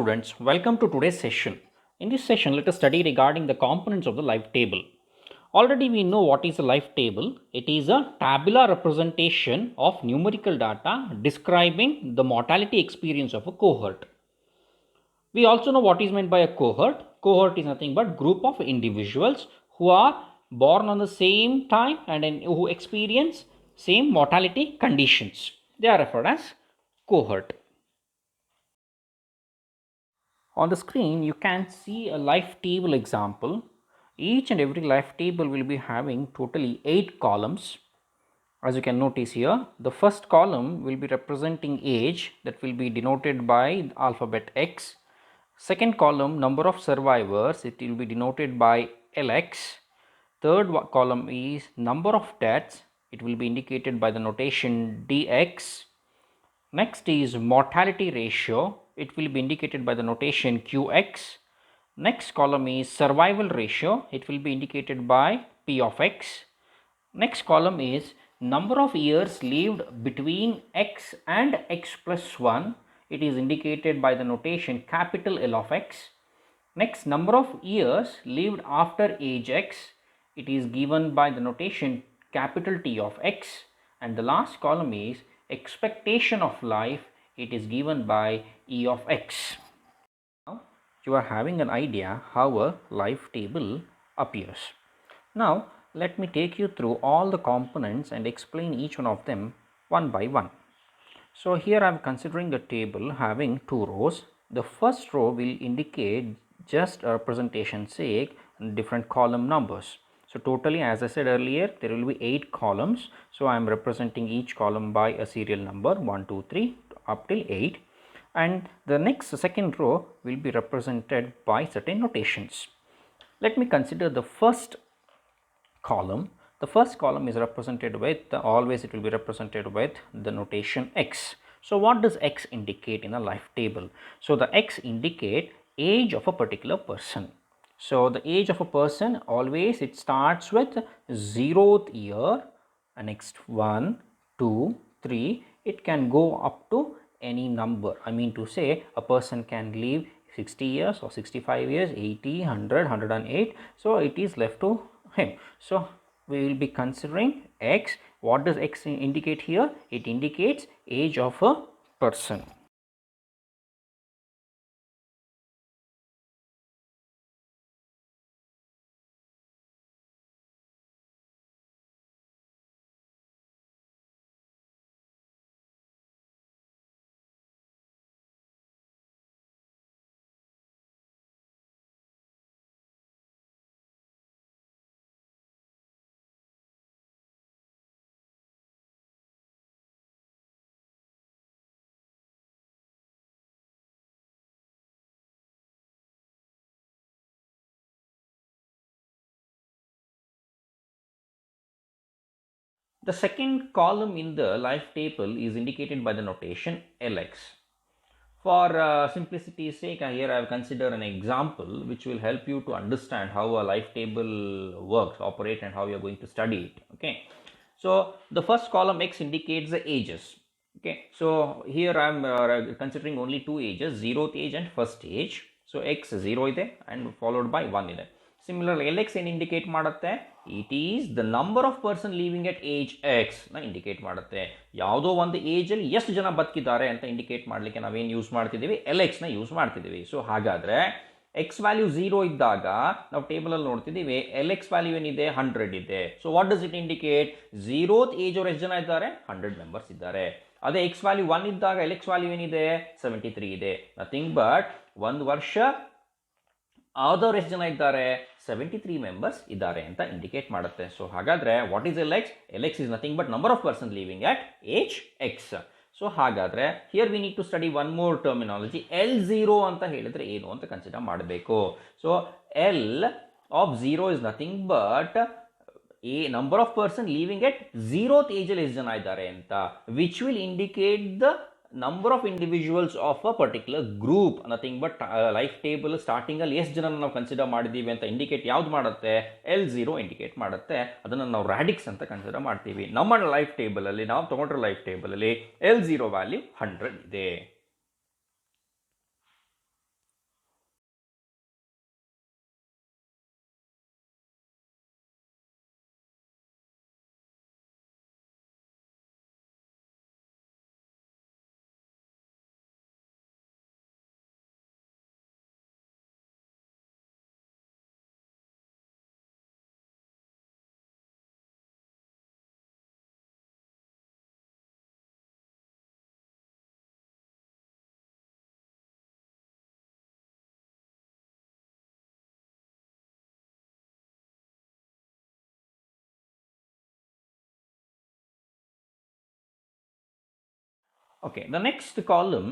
students, welcome to today's session. In this session, let us study regarding the components of the life table. Already we know what is a life table. It is a tabular representation of numerical data describing the mortality experience of a cohort. We also know what is meant by a cohort. Cohort is nothing but group of individuals who are born on the same time and who experience same mortality conditions. They are referred as cohort. On the screen, you can see a life table example. Each and every life table will be having totally 8 columns. As you can notice here, the first column will be representing age, that will be denoted by alphabet X. Second column, number of survivors, it will be denoted by LX. Third column is number of deaths, it will be indicated by the notation DX. Next is mortality ratio, it will be indicated by the notation QX. Next column is survival ratio, it will be indicated by P of X. Next column is number of years lived between X and X plus 1, it is indicated by the notation capital L of X. Next, number of years lived after age X, it is given by the notation capital T of X. And the last column is expectation of life, it is given by E of X. Now you are having an idea how a life table appears. Now let me take you through all the components and explain each one of them one by one. So here I am considering a table having 2 rows. The first row will indicate just a representation sake different column numbers. So totally, as I said earlier, there will be 8 columns. So I am representing each column by a serial number 1, 2, 3 up till 8. And the next second row will be represented by certain notations. Let me consider the first column. The first column is represented with, always it will be represented with the notation X. So what does X indicate in a life table? So the X indicate age of a particular person. So the age of a person, always it starts with 0th year, and next 1, 2, 3, it can go up to any number. I mean to say, a person can live 60 years or 65 years, 80, 100, 108. So it is left to him. So we will be considering X. What does X indicate here? It indicates age of a person. The second column in the life table is indicated by the notation LX. For simplicity's sake, here I have considered an example which will help you to understand how a life table works, operate, and how you are going to study it. Okay. So the first column X indicates the ages. Okay. So here I am considering only 2 ages, 0th age and first age. So X 0 ide and followed by 1 ide. Similarly, LX ಏನು indicate ಮಾಡುತ್ತೆ? It is the number of person living at age X ನ indicate ಮಾಡುತ್ತೆ. ಯಾವುದೋ ಒಂದು age ಅಲ್ಲಿ ಎಷ್ಟು ಜನ ಬದುಕಿದ್ದಾರೆ ಅಂತ ಇಂಡಿಕೇಟ್ ಮಾಡಲಿಕ್ಕೆ ನಾವೇನು ಯೂಸ್ ಮಾಡ್ತಿದ್ದೀವಿ? LX ನ ಯೂಸ್ ಮಾಡ್ತಿದ್ದೀವಿ. ಸೊ ಹಾಗಾದ್ರೆ ಎಕ್ಸ್ ವ್ಯಾಲ್ಯೂ 0 ಇದ್ದಾಗ ನಾವು ಟೇಬಲ್ ಅಲ್ಲಿ ನೋಡ್ತಿದ್ದೀವಿ, LX ವ್ಯಾಲ್ಯೂ ಏನಿದೆ? 100 ಇದೆ. So what does it indicate? 0th age ಅವ್ರು ಎಷ್ಟು ಜನ ಇದ್ದಾರೆ? 100 ಮೆಂಬರ್ಸ್ ಇದ್ದಾರೆ. ಅದೇ ಎಕ್ಸ್ ವ್ಯಾಲ್ಯೂ 1 ಇದ್ದಾಗ LX ವ್ಯಾಲ್ಯೂ ಏನಿದೆ? 73 ಇದೆ. ನಥಿಂಗ್ ಬಟ್ ಒಂದು ವರ್ಷ ಆದವ್ರು ಎಷ್ಟು ಜನ ಇದ್ದಾರೆ? 73 ಮೆಂಬರ್ಸ್ ಇದ್ದಾರೆ ಅಂತ ಇಂಡಿಕೇಟ್ ಮಾಡುತ್ತೆ. ಸೊ ಹಾಗಾದ್ರೆ what is LX? LX is nothing but number of person living at age x. So ಹಾಗಾದ್ರೆ here we need to study one more terminology. L0 ಅಂತ ಹೇಳಿದ್ರೆ ಏನು ಅಂತ ಕನ್ಸಿಡರ್ ಮಾಡಬೇಕು. So L of 0 is nothing but a number of person living at 0th age ಅಲ್ಲಿ ಎಷ್ಟು ಜನ ಇದ್ದಾರೆ ಅಂತ, which will indicate the number of individuals of a particular group. Nothing but life table starting ಅಲ್ಲಿ ಎಷ್ಟು ಜನ ನಾವು ಕನ್ಸಿಡರ್ ಮಾಡಿದೀವಿ ಅಂತ ಇಂಡಿಕೇಟ್ ಯಾವ್ದು ಮಾಡುತ್ತೆ? L0 ಇಂಡಿಕೇಟ್ ಮಾಡುತ್ತೆ. ಅದನ್ನು ನಾವು ರಾಡಿಕ್ಸ್ ಅಂತ ಕನ್ಸಿಡರ್ ಮಾಡ್ತೀವಿ. ನಮ್ಮ ಲೈಫ್ ಟೇಬಲ್ ಅಲ್ಲಿ, ನಾವು ತಗೊಂಡ್ರ ಲೈಫ್ ಟೇಬಲ್ ಅಲ್ಲಿ L0 ವ್ಯಾಲ್ಯೂ 100 ಇದೆ. Okay, the next column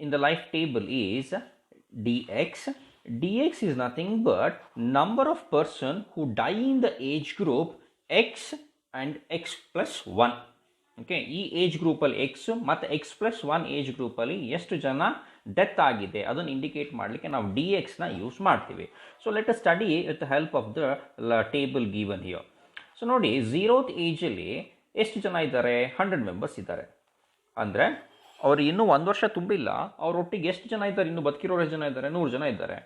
in the life table is dx. Dx is nothing but number of person who die in the age group x and x plus 1. Okay, ಈ age ಗ್ರೂಪಲ್ಲಿ X ಮತ್ತು X plus 1 age ಗ್ರೂಪಲ್ಲಿ ಎಷ್ಟು ಜನ death ಆಗಿದೆ ಅದನ್ನು indicate ಮಾಡಲಿಕ್ಕೆ ನಾವು ಡಿ ಎಕ್ಸ್ನ ಯೂಸ್ ಮಾಡ್ತೀವಿ. So let us study with the help of the table given here. So ನೋಡಿ, 0th ಏಜಲ್ಲಿ ಎಷ್ಟು ಜನ ಇದ್ದಾರೆ? 100 ಮೆಂಬರ್ಸ್ ಇದ್ದಾರೆ. ಅಂದರೆ ಅವ್ರು ಇನ್ನೂ 1 ವರ್ಷ ತುಂಬಿಲ್ಲ, ಅವರೊಟ್ಟಿಗೆ ಎಷ್ಟು ಜನ ಇದ್ದಾರೆ? ಇನ್ನೂ ಬದುಕಿರೋರು ಎಷ್ಟು ಜನ ಇದ್ದಾರೆ? 100 ಜನ ಇದ್ದಾರೆ.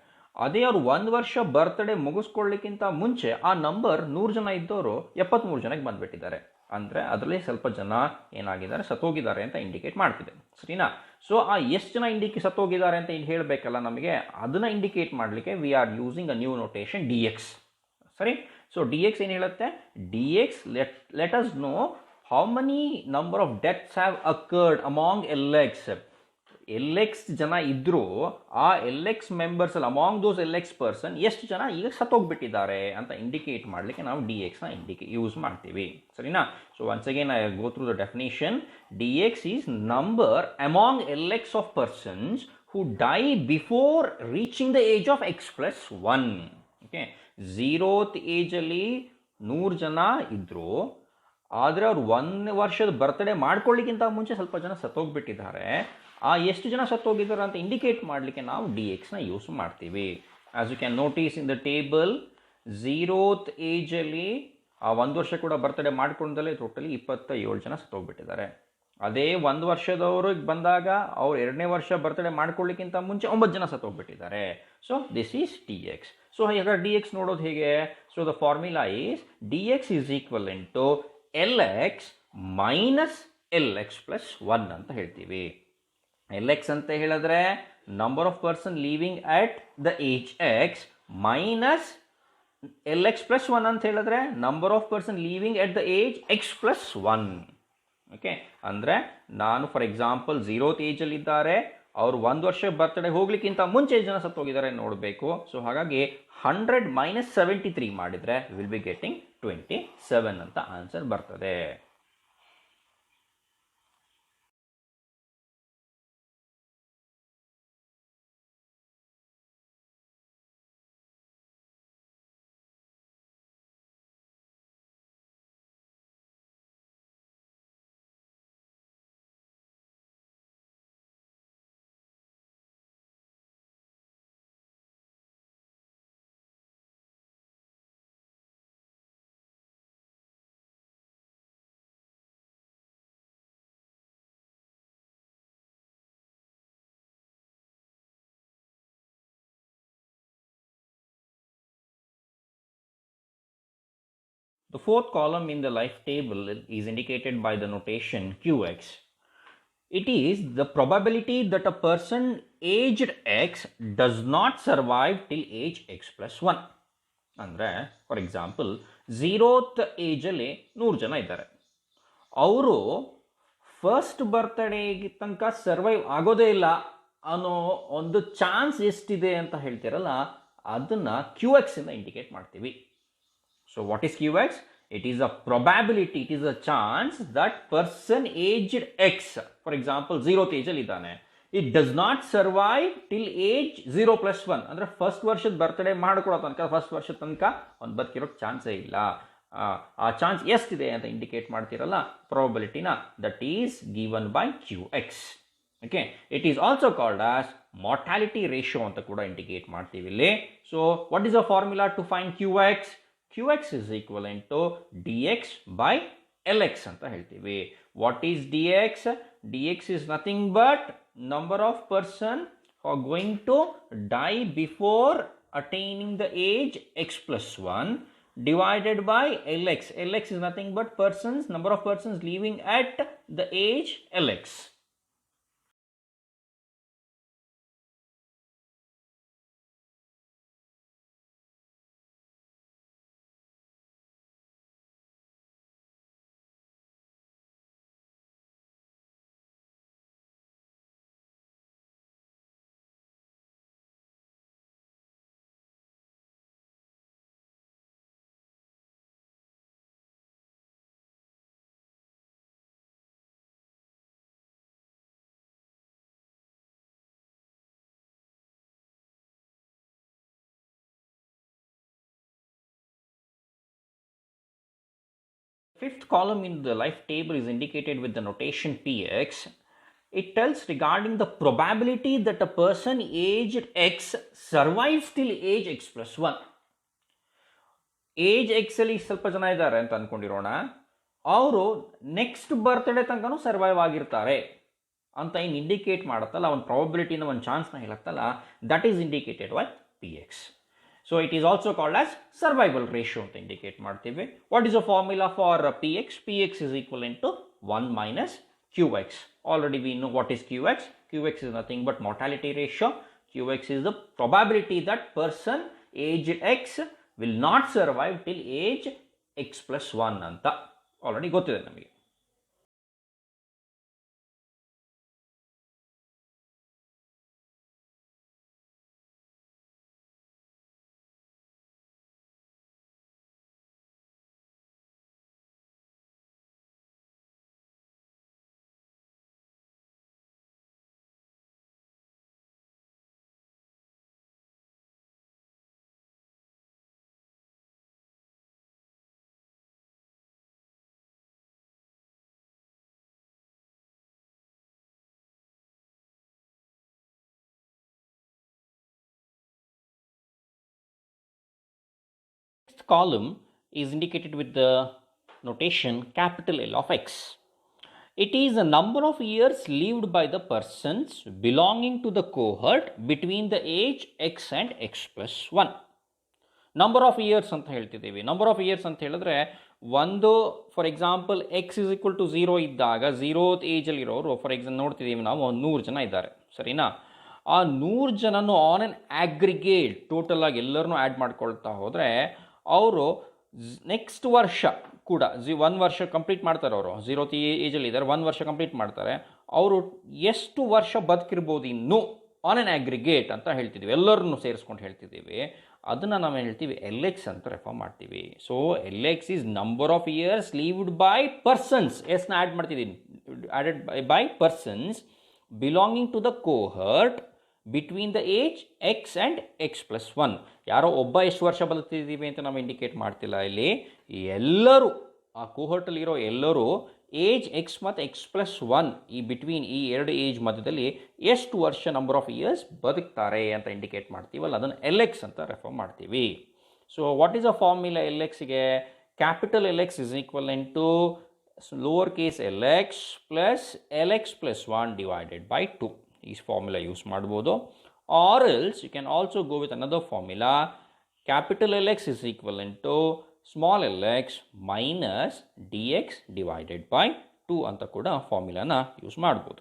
ಅದೇ ಅವ್ರು 1 ವರ್ಷ ಬರ್ತ್ಡೇ ಮುಗಿಸ್ಕೊಳ್ಳಿಕ್ಕಿಂತ ಮುಂಚೆ ಆ ನಂಬರ್ 100 ಜನ ಇದ್ದವರು 73 ಜನಕ್ಕೆ ಬಂದುಬಿಟ್ಟಿದ್ದಾರೆ. ಅಂದರೆ ಅದರಲ್ಲಿ ಸ್ವಲ್ಪ ಜನ ಏನಾಗಿದ್ದಾರೆ, ಸತ್ತೋಗಿದ್ದಾರೆ ಅಂತ ಇಂಡಿಕೇಟ್ ಮಾಡ್ತಿದೆ. ಸರಿನಾ? ಸೊ ಆ ಎಷ್ಟು ಜನ ಸತ್ತೋಗಿದ್ದಾರೆ ಅಂತ ಹೇಳಬೇಕಲ್ಲ ನಮಗೆ, ಅದನ್ನು ಇಂಡಿಕೇಟ್ ಮಾಡಲಿಕ್ಕೆ we are using a new notation D X. ಸರಿ? ಸೊ ಡಿ ಎಕ್ಸ್ ಏನು ಹೇಳುತ್ತೆ? D X let us know how many number of deaths have occurred among LX. LX ಜನ ಇದ್ದರೂ ಆ LX ಮೆಂಬರ್ಸ್ ಅಲ್ಲಿ ಅಮಾಂಗ್ ದೋಸ್ LX ಪರ್ಸನ್ ಎಷ್ಟು ಜನ ಈಗ ಸತ್ತೋಗ್ಬಿಟ್ಟಿದ್ದಾರೆ ಅಂತ ಇಂಡಿಕೇಟ್ ಮಾಡಲಿಕ್ಕೆ ನಾವು ಡಿ ಎಕ್ಸ್ನ ಯೂಸ್ ಮಾಡ್ತೀವಿ. ಸರಿನಾ? So once again I go through the definition. D X is number among LX of persons who die before reaching the age of X plus 1. Okay, 0th ಏಜಲ್ಲಿ 100 ಜನ ಇದ್ದರು, ಆದರೆ ಅವ್ರು 1 ವರ್ಷದ ಬರ್ತ್ಡೇ ಮಾಡ್ಕೊಳ್ಳಿಕ್ಕಿಂತ ಮುಂಚೆ ಸ್ವಲ್ಪ ಜನ ಸತ್ತೋಗ್ಬಿಟ್ಟಿದ್ದಾರೆ. ಆ ಎಷ್ಟು ಜನ ಸತ್ತೋಗಿದ್ದಾರೆ ಅಂತ ಇಂಡಿಕೇಟ್ ಮಾಡಲಿಕ್ಕೆ ನಾವು ಡಿ ಎಕ್ಸ್ನ ಯೂಸ್ ಮಾಡ್ತೀವಿ. As you can notice in the table, 0th ಏಜಲ್ಲಿ ಆ 1 ವರ್ಷ ಕೂಡ ಬರ್ತ್ಡೇ ಮಾಡ್ಕೊಂಡಲ್ಲೇ ಟೋಟಲಿ 27 ಜನ ಸತ್ತೋಗ್ಬಿಟ್ಟಿದ್ದಾರೆ. ಅದೇ 1 ವರ್ಷದವ್ರಿಗೆ ಬಂದಾಗ ಅವ್ರು 2ನೇ ವರ್ಷ ಬರ್ತ್ಡೇ ಮಾಡ್ಕೊಳ್ಳಿಕ್ಕಿಂತ ಮುಂಚೆ 9 ಜನ ಸತ್ತೋಗ್ಬಿಟ್ಟಿದ್ದಾರೆ. So this is d x. So ಈಗ ಡಿ ಎಕ್ಸ್ ನೋಡೋದು ಹೇಗೆ? So the formula is d X is equivalent to LX minus LX plus 1 ಅಂತ ಹೇಳ್ತೀವಿ. LX ಅಂತ ಹೇಳಿದ್ರೆ number of person living at the age x minus LX plus 1 ಅಂತ ಹೇಳಿದ್ರೆ number of person living at the age x plus 1. Okay, ಅಂದರೆ ನಾನು for example 0th ಏಜಲ್ಲಿ ಇದ್ದಾರೆ, ಅವರು 1 ವರ್ಷ ಬರ್ತ್ಡೇ ಹೋಗ್ಲಿಕ್ಕಿಂತ ಮುಂಚೆ ಜನ ಸತ್ತೋಗಿದ್ದಾರೆ ನೋಡಬೇಕು. ಸೊ ಹಾಗಾಗಿ 100 ಮೈನಸ್ 73 ಮಾಡಿದರೆ ವಿಲ್ ಬಿ ಗೆಟಿಂಗ್ 27 ಅಂತ ಆನ್ಸರ್ ಬರ್ತದೆ. The fourth column in the life table is indicated by the notation QX. It is the probability that a person aged X does not survive till age X plus 1. ಅಂದರೆ for example 0th ಏಜಲ್ಲಿ 100 ಜನ ಇದ್ದಾರೆ, ಅವರು first ಬರ್ತ್ಡೇಗೆ ತನಕ survive ಆಗೋದೇ ಇಲ್ಲ ಅನ್ನೋ ಒಂದು ಚಾನ್ಸ್ ಎಷ್ಟಿದೆ ಅಂತ ಹೇಳ್ತಿರಲ್ಲ, ಅದನ್ನು ಕ್ಯೂ ಎಕ್ಸ್ ಇಂದ ಇಂಡಿಕೇಟ್ ಮಾಡ್ತೀವಿ. So what is QX? It is a probability, it is a chance that person aged X, for example 0th age ಅಲ್ಲಿ ಇದ್ದಾನೆ, it does not survive till age 0 plus 1. ಅಂದರೆ first ವರ್ಷದ birthday ಮಾಡ್ಕೊಳ್ಳೋ ತನಕ, first ವರ್ಷದ ತನಕ ಅವ್ನು ಬದುಕಿರೋಕ್ಕೆ ಚಾನ್ಸೇ ಇಲ್ಲ. ಆ ಚಾನ್ಸ್ ಎಷ್ಟಿದೆ ಅಂತ ಇಂಡಿಕೇಟ್ ಮಾಡ್ತಿರಲ್ಲ ಪ್ರಾಬಬಿಲಿಟಿನ, that is given by QX. Okay, it is also called as mortality ratio ಅಂತ ಕೂಡ ಇಂಡಿಕೇಟ್ ಮಾಡ್ತೀವಿ ಇಲ್ಲಿ. So what is a formula to find QX? QX is equivalent to dx by LX ಅಂತ ಹೇಳ್ತೀವಿ. What is dx? dx is nothing but number of person who are going to die before attaining the age x plus 1 divided by LX. LX is nothing but number of persons living at the age LX. Fifth column in the life table is indicated with the notation Px. It tells regarding the probability that a person aged X survives till age X plus 1. Age ಎಕ್ಸಲ್ಲಿ ಸ್ವಲ್ಪ ಜನ ಇದ್ದಾರೆ ಅಂತ ಅಂದ್ಕೊಂಡಿರೋಣ, ಅವರು next birthday ತನಕನೂ survive ಆಗಿರ್ತಾರೆ ಅಂತ ಏನು indicate ಮಾಡುತ್ತಲ್ಲ, ಒಂದು ಪ್ರಾಬಬಿಲಿಟಿನ ಒಂದು ಚಾನ್ಸ್ನ ಹೇಳುತ್ತಲ್ಲ, that is indicated by p x. So it is also called as survival ratio ಅಂತ ಇಂಡಿಕೇಟ್ ಮಾಡ್ತೀವಿ. What is a formula for p x? P x is equivalent to 1 minus QX. Already we know what is QX. QX is nothing but mortality ratio. QX is the probability that person aged X will not survive till age X plus 1 ಅಂತ already ಗೊತ್ತಿದೆ ನಮಗೆ. Next column is indicated with the notation capital L of X. It is the number of years lived by the persons belonging to the cohort between the age X and X plus 1. Number of years ಅಂತ ಹೇಳ್ತಿದ್ದೀವಿ. Number of years ಅಂತ ಹೇಳಿದ್ರೆ, ಒಂದು for example X is equal to 0 ಇದ್ದಾಗ 0th ಏಜಲ್ಲಿರೋರು for example ನೋಡ್ತಿದ್ದೀವಿ ನಾವು 100 ಜನ ಇದ್ದಾರೆ, ಸರಿನಾ? ಆ 100 ಜನನು ಆನ್ ಆನ್ ಆಗ್ರಿಗೇಟ್ ಟೋಟಲ್ ಆಗಿ ಎಲ್ಲರನ್ನೂ ಆ್ಯಡ್ ಮಾಡ್ಕೊಳ್ತಾ ಹೋದರೆ ಅವರು ನೆಕ್ಸ್ಟ್ ವರ್ಷ ಕೂಡ 1 ವರ್ಷ ಕಂಪ್ಲೀಟ್ ಮಾಡ್ತಾರೆ. ಅವರು 0th ಏಜಲ್ಲಿ ಇದ್ದಾರೆ, 1 ವರ್ಷ ಕಂಪ್ಲೀಟ್ ಮಾಡ್ತಾರೆ. ಅವರು ಎಷ್ಟು ವರ್ಷ ಬದುಕಿರ್ಬೋದು ಇನ್ನೂ ಆನ್ ಆನ್ ಆಗ್ರಿಗೇಟ್ ಅಂತ ಹೇಳ್ತಿದ್ದೀವಿ, ಎಲ್ಲರನ್ನು ಸೇರಿಸ್ಕೊಂಡು ಹೇಳ್ತಿದ್ದೀವಿ. ಅದನ್ನು ನಾವು ಹೇಳ್ತೀವಿ ಎಲ್ ಎಕ್ಸ್ ಅಂತ ರೆಫರ್ ಮಾಡ್ತೀವಿ. So l x is number of years lived by persons. ಎಸ್ನ ಆ್ಯಡ್ ಮಾಡ್ತಿದ್ದೀನಿ, added by persons belonging to the cohort between the age x and x plus 1. ಯಾರೋ ಒಬ್ಬ ಎಷ್ಟು ವರ್ಷ ಬದುಕ್ತಿದ್ದೀವಿ ಅಂತ ನಾವು ಇಂಡಿಕೇಟ್ ಮಾಡ್ತಿಲ್ಲ ಇಲ್ಲಿ. ಎಲ್ಲರೂ ಆ ಕೋಹರ್ಟಲ್ಲಿರೋ ಎಲ್ಲರೂ ಏಜ್ ಎಕ್ಸ್ ಮತ್ತು ಎಕ್ಸ್ ಪ್ಲಸ್ 1 ಈ ಬಿಟ್ವೀನ್ ಈ ಎರಡು ಏಜ್ ಮಧ್ಯದಲ್ಲಿ ಎಷ್ಟು ವರ್ಷ ನಂಬರ್ ಆಫ್ ಇಯರ್ಸ್ ಬದುಕ್ತಾರೆ ಅಂತ ಇಂಡಿಕೇಟ್ ಮಾಡ್ತೀವಲ್ಲ, ಅದನ್ನು ಎಲ್ ಎಕ್ಸ್ ಅಂತ ರೆಫರ್ ಮಾಡ್ತೀವಿ. So what is a formula l ಎಕ್ಸ್ಗೆ? Capital l x is equivalent to lower case l x plus l x plus 1 divided by 2. ಈ ಫಾರ್ಮುಲಾ ಯೂಸ್ ಮಾಡ್ಬೋದು. Or else you can also go with another formula. Capital l x is equivalent to small l x minus d x divided by 2 ಅಂತ ಕೂಡ ಫಾರ್ಮುಲಾನ use ಮಾಡ್ಬೋದು.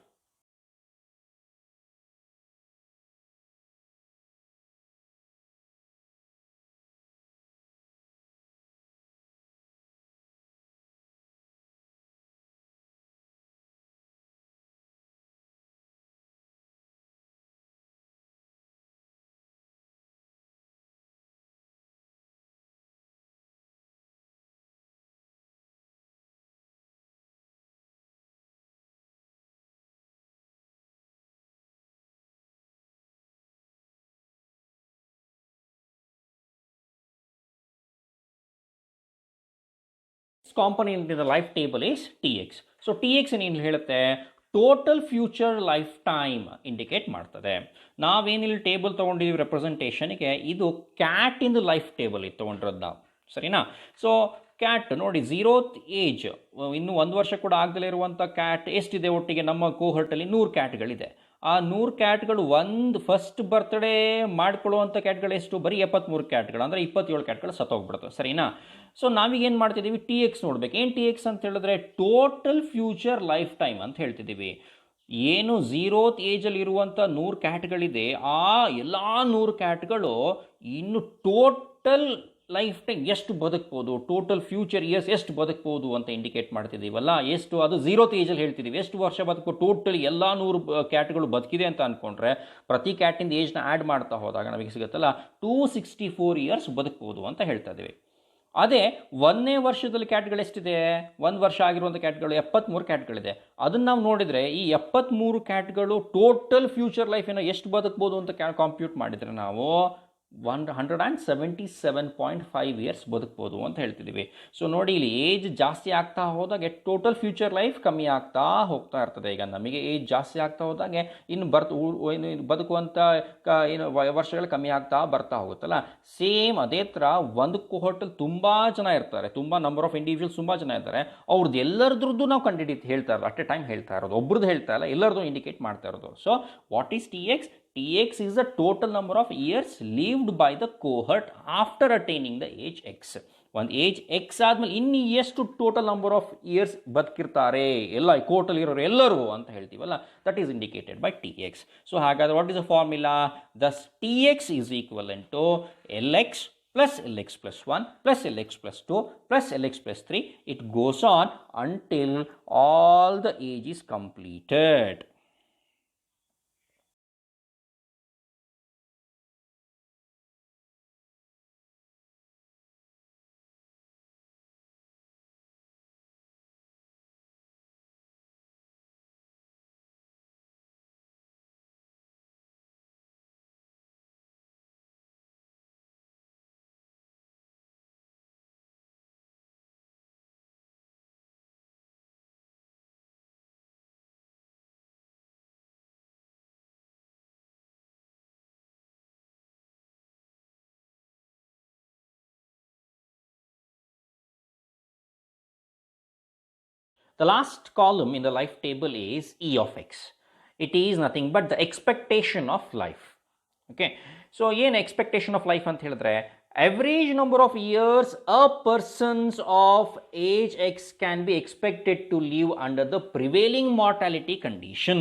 Component in the life table is T x. So T X ಏನು ಹೇಳುತ್ತೆ? Total future life time indicate ಮಾಡ್ತದೆ. ನಾವೇನಿಲ್ಲಿ table ತೊಗೊಂಡಿದ್ದೀವಿ ರೆಪ್ರೆಸೆಂಟೇಷನ್ಗೆ, ಇದು cat in the life table ಇದು ತೊಗೊಂಡಿರೋದು ನಾವು, ಸರಿನಾ? ಸೊ ಕ್ಯಾಟ್ ನೋಡಿ 0th ಏಜ್, ಇನ್ನೂ 1 ವರ್ಷ ಕೂಡ ಆಗದಲ್ಲೇ ಇರುವಂಥ ಕ್ಯಾಟ್ ಎಷ್ಟಿದೆ ಒಟ್ಟಿಗೆ ನಮ್ಮ ಕೋಹರ್ಟಲ್ಲಿ? 100 ಕ್ಯಾಟ್ಗಳಿದೆ. ಆ 100 ಕ್ಯಾಟ್ಗಳು ಒಂದು ಫಸ್ಟ್ ಬರ್ತ್ಡೇ ಮಾಡ್ಕೊಳ್ಳುವಂಥ ಕ್ಯಾಟ್ಗಳು ಎಷ್ಟು? ಬರೀ 73 ಕ್ಯಾಟ್ಗಳು, ಅಂದರೆ 27 ಕ್ಯಾಟ್ಗಳು ಸತ್ತೋಗ್ಬಿಡ್ತವೆ, ಸರಿನಾ? ಸೊ ನಾವೀಗೇನು ಮಾಡ್ತಿದ್ದೀವಿ? ಟಿ ಎಕ್ಸ್ ನೋಡ್ಬೇಕು. ಏನು ಟಿ ಎಕ್ಸ್ ಅಂತ ಹೇಳಿದ್ರೆ ಟೋಟಲ್ ಫ್ಯೂಚರ್ ಲೈಫ್ ಟೈಮ್ ಅಂತ ಹೇಳ್ತಿದ್ದೀವಿ. ಏನು 0th ಏಜಲ್ಲಿ ಇರುವಂಥ 100 ಕ್ಯಾಟ್ಗಳಿದೆ, ಆ ಎಲ್ಲ 100 ಕ್ಯಾಟ್ಗಳು ಇನ್ನು ಟೋಟಲ್ ಲೈಫ್ ಟೈಮ್ ಎಷ್ಟು ಬದುಕ್ಬೋದು, ಟೋಟಲ್ ಫ್ಯೂಚರ್ ಇಯರ್ಸ್ ಎಷ್ಟು ಬದುಕ್ಬೋದು ಅಂತ ಇಂಡಿಕೇಟ್ ಮಾಡ್ತಿದ್ದೀವಲ್ಲ. ಎಷ್ಟು ಅದು 0th ಏಜಲ್ಲಿ ಹೇಳ್ತಿದ್ದೀವಿ, ಎಷ್ಟು ವರ್ಷ ಬದುಕು ಟೋಟಲ್ ಎಲ್ಲ 100 ಕ್ಯಾಟ್ಗಳು ಬದುಕಿದೆ ಅಂತ ಅಂದ್ಕೊಂಡ್ರೆ ಪ್ರತಿ ಕ್ಯಾಟಿಂದ ಏಜ್ನ ಆ್ಯಡ್ ಮಾಡ್ತಾ ಹೋದಾಗ ನಮಗೆ ಸಿಗುತ್ತಲ್ಲ 264 ಇಯರ್ಸ್ ಬದುಕ್ಬೋದು ಅಂತ ಹೇಳ್ತಾ ಇದ್ದೀವಿ. ಅದೇ 1ನೇ ವರ್ಷದಲ್ಲಿ ಕ್ಯಾಟ್ಗಳು ಎಷ್ಟಿದೆ? 1 ವರ್ಷ ಆಗಿರುವಂಥ ಕ್ಯಾಟ್ಗಳು 73 ಕ್ಯಾಟ್ಗಳಿದೆ. ಅದನ್ನು ನಾವು ನೋಡಿದರೆ ಈ 73 ಕ್ಯಾಟ್ಗಳು ಟೋಟಲ್ ಫ್ಯೂಚರ್ ಲೈಫಿನ ಎಷ್ಟು ಬದುಕ್ಬೋದು ಅಂತ ಕಂಪ್ಯೂಟ್ ಮಾಡಿದರೆ ನಾವು 177.5 ಇಯರ್ಸ್ ಬದುಕ್ಬೋದು ಅಂತ ಹೇಳ್ತಿದ್ದೀವಿ. ಸೊ ನೋಡಿ, ಇಲ್ಲಿ ಏಜ್ ಜಾಸ್ತಿ ಆಗ್ತಾ ಹೋದಾಗೆ ಟೋಟಲ್ ಫ್ಯೂಚರ್ ಲೈಫ್ ಕಮ್ಮಿ ಆಗ್ತಾ ಹೋಗ್ತಾ ಇರ್ತದೆ. ಈಗ ನಮಗೆ ಏಜ್ ಜಾಸ್ತಿ ಆಗ್ತಾ ಹೋದಾಗೆ ಇನ್ನು ಬದುಕುವಂಥ ವರ್ಷಗಳು ಕಮ್ಮಿ ಆಗ್ತಾ ಬರ್ತಾ ಹೋಗುತ್ತಲ್ಲ. ಸೇಮ್ ಅದೇ ಥರ ಒಂದು ಕೋಹರ್ಟಲ್ಲಿ ತುಂಬ ಜನ ಇರ್ತಾರೆ, ತುಂಬ ನಂಬರ್ ಆಫ್ ಇಂಡಿವಿಜುವಲ್ಸ್ ತುಂಬ ಜನ ಇರ್ತಾರೆ. ಅವ್ರದ್ದು ಎಲ್ಲರದ್ರದ್ದು ನಾವು ಹೇಳ್ತಾ ಇರೋದು, ಅಟ್ ಎ ಟೈಮ್ ಹೇಳ್ತಾ ಇರೋದು, ಒಬ್ರದ್ದು ಹೇಳ್ತಾ ಇಲ್ಲ, ಎಲ್ಲರದ್ದು ಇಂಡಿಕೇಟ್ ಮಾಡ್ತಾ ಇರೋದು. So what is T X? Tx is the total number of years lived by the cohort after attaining the age x. ಒಂದು ಏಜ್ ಎಕ್ಸ್ ಆದಮೇಲೆ ಇನ್ನು ಎಷ್ಟು ಟೋಟಲ್ ನಂಬರ್ ಆಫ್ ಇಯರ್ಸ್ ಬದುಕಿರ್ತಾರೆ ಎಲ್ಲ ಕೋರ್ಟಲ್ಲಿ ಇರೋರು ಎಲ್ಲರೂ ಅಂತ ಹೇಳ್ತೀವಲ್ಲ, that is indicated by t x. So ಹಾಗಾದ್ರೆ what is the formula? Thus t x is equivalent to l x plus Lx plus 1 plus Lx plus 2 plus Lx plus 3. It goes on until all the age is completed. The last column in the life table is E of x. It is nothing but the expectation of life. Okay. So, ಏನು expectation of life ಅಂತ ಹೇಳಿದ್ರೆ, average number of years a persons of age x can be expected to live under the prevailing mortality condition.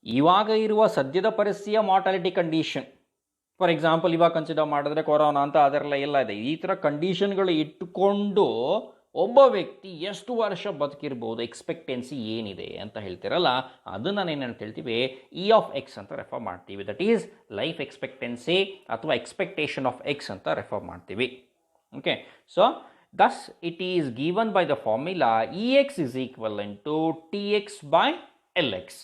ಇವಾಗ ಇರುವ ಸದ್ಯದ ಪರಿಸ್ಥಿತಿಯ mortality condition, for example ಇವಾಗ consider ಮಾಡಿದ್ರೆ corona ಅಂತ ಅದರೆಲ್ಲ ಎಲ್ಲ ಇದೆ. ಈ ಥರ ಕಂಡೀಷನ್ಗಳು ಇಟ್ಟುಕೊಂಡು ಒಬ್ಬ ವ್ಯಕ್ತಿ ಎಷ್ಟು ವರ್ಷ ಬದುಕಿರ್ಬೋದು, ಎಕ್ಸ್ಪೆಕ್ಟೆನ್ಸಿ ಏನಿದೆ ಅಂತ ಹೇಳ್ತಿರಲ್ಲ, ಅದನ್ನು ನಾನೇನಂತ ಹೇಳ್ತೀವಿ, ಇ ಆಫ್ ಎಕ್ಸ್ ಅಂತ ರೆಫರ್ ಮಾಡ್ತೀವಿ. ದಟ್ ಈಸ್ ಲೈಫ್ ಎಕ್ಸ್ಪೆಕ್ಟೆನ್ಸಿ ಅಥವಾ ಎಕ್ಸ್ಪೆಕ್ಟೇಷನ್ ಆಫ್ ಎಕ್ಸ್ ಅಂತ ರೆಫರ್ ಮಾಡ್ತೀವಿ. Okay, so thus it is given by the formula E X is equivalent to T X by L X.